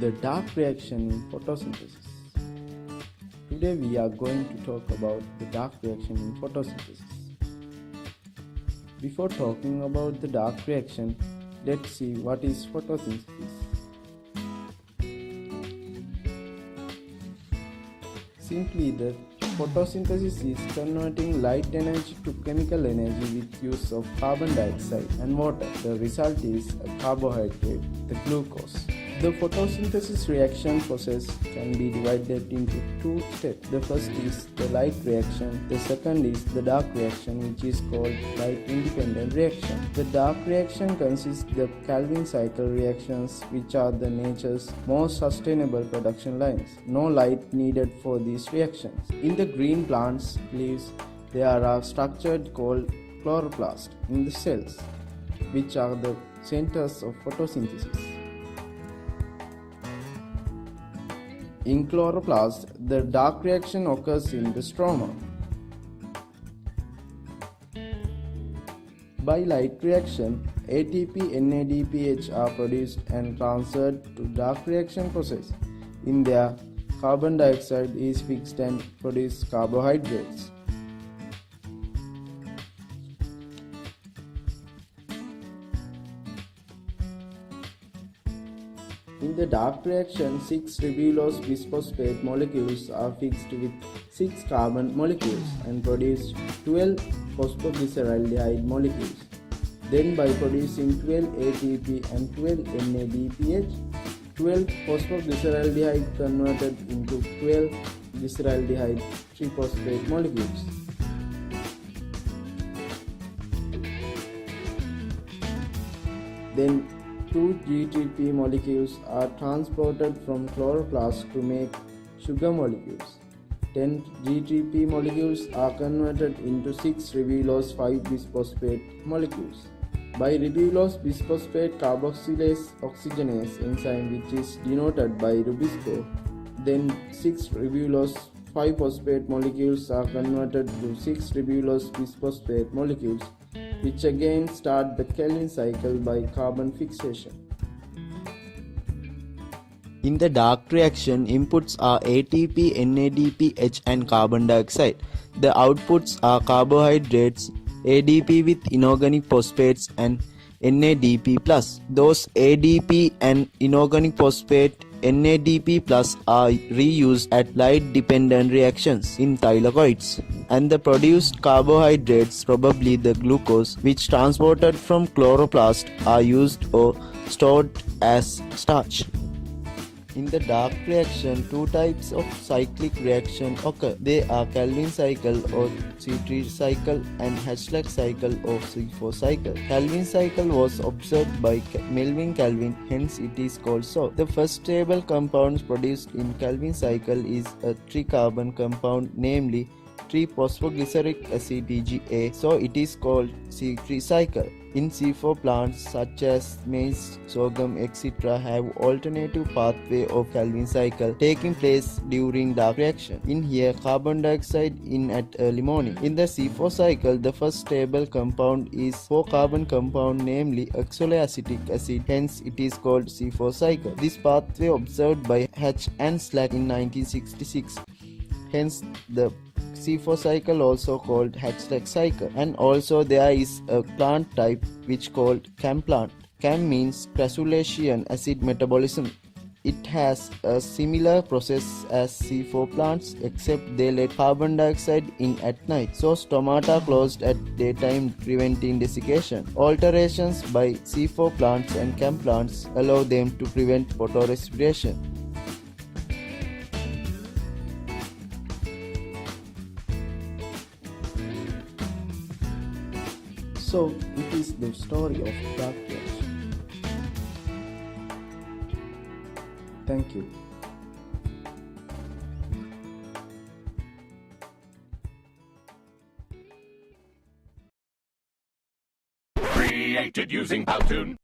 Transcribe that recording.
The dark reaction in photosynthesis. Today we are going to talk about the dark reaction in photosynthesis. Before talking about the dark reaction, let's see what is photosynthesis. Simply, the photosynthesis is converting light energy to chemical energy with use of carbon dioxide and water. The result is a carbohydrate, the glucose. The photosynthesis reaction process can be divided into two steps. The first is the light reaction. The second is the dark reaction, which is called light independent reaction. The dark reaction consists of Calvin cycle reactions, which are the nature's most sustainable production lines. No light needed for these reactions. In the green plant's leaves, there are structures called chloroplasts in the cells, which are the centers of photosynthesis. In chloroplast, the dark reaction occurs in the stroma. By light reaction, ATP, NADPH are produced and transferred to dark reaction process. In there, carbon dioxide is fixed and produces carbohydrates. In the dark reaction, 6 ribulose bisphosphate molecules are fixed with 6 carbon molecules and produce 12 phosphoglyceraldehyde molecules. Then by producing 12 ATP and 12 NADPH, 12 phosphoglyceraldehyde converted into 12 glyceraldehyde triphosphate molecules. Then 2 GTP molecules are transported from chloroplast to make sugar molecules. 10 GTP molecules are converted into 6 ribulose 5-bisphosphate molecules. By ribulose bisphosphate carboxylase oxygenase enzyme, which is denoted by Rubisco, then 6 ribulose 5-phosphate molecules are converted to 6 ribulose bisphosphate molecules, which again start the Calvin cycle by carbon fixation. In the dark reaction, inputs are ATP, NADPH and carbon dioxide. The outputs are carbohydrates, ADP with inorganic phosphates and NADP+. Those ADP and inorganic phosphate NADP+ are reused at light-dependent reactions in thylakoids, and the produced carbohydrates, probably the glucose, which transported from chloroplast, are used or stored as starch. In the dark reaction, two types of cyclic reaction occur. They are Calvin cycle or C3 cycle and Hertzsprung cycle or C4 cycle. Calvin cycle was observed by Melvin Calvin, hence it is called so. The first stable compound produced in Calvin cycle is a tricarbon compound, namely triphosphoglyceric acid TGA, so it is called C3 cycle. In C4 plants such as maize, sorghum, etc. have alternative pathway of Calvin cycle taking place during dark reaction. In here, carbon dioxide in at early morning. In the C4 cycle, the first stable compound is 4-carbon compound, namely oxaloacetic acid, hence it is called C4 cycle. This pathway observed by Hatch and Slack in 1966. Hence the C4 cycle also called Hertzsprung cycle. And also there is a plant type which called CAM plant. CAM means crassulacean acid metabolism. It has a similar process as C4 plants, except they let carbon dioxide in at night, so stomata closed at daytime, preventing desiccation. Alterations by C4 plants and CAM plants allow them to prevent photorespiration. So, it is the story of dark reaction. Thank you. Created using Powtoon.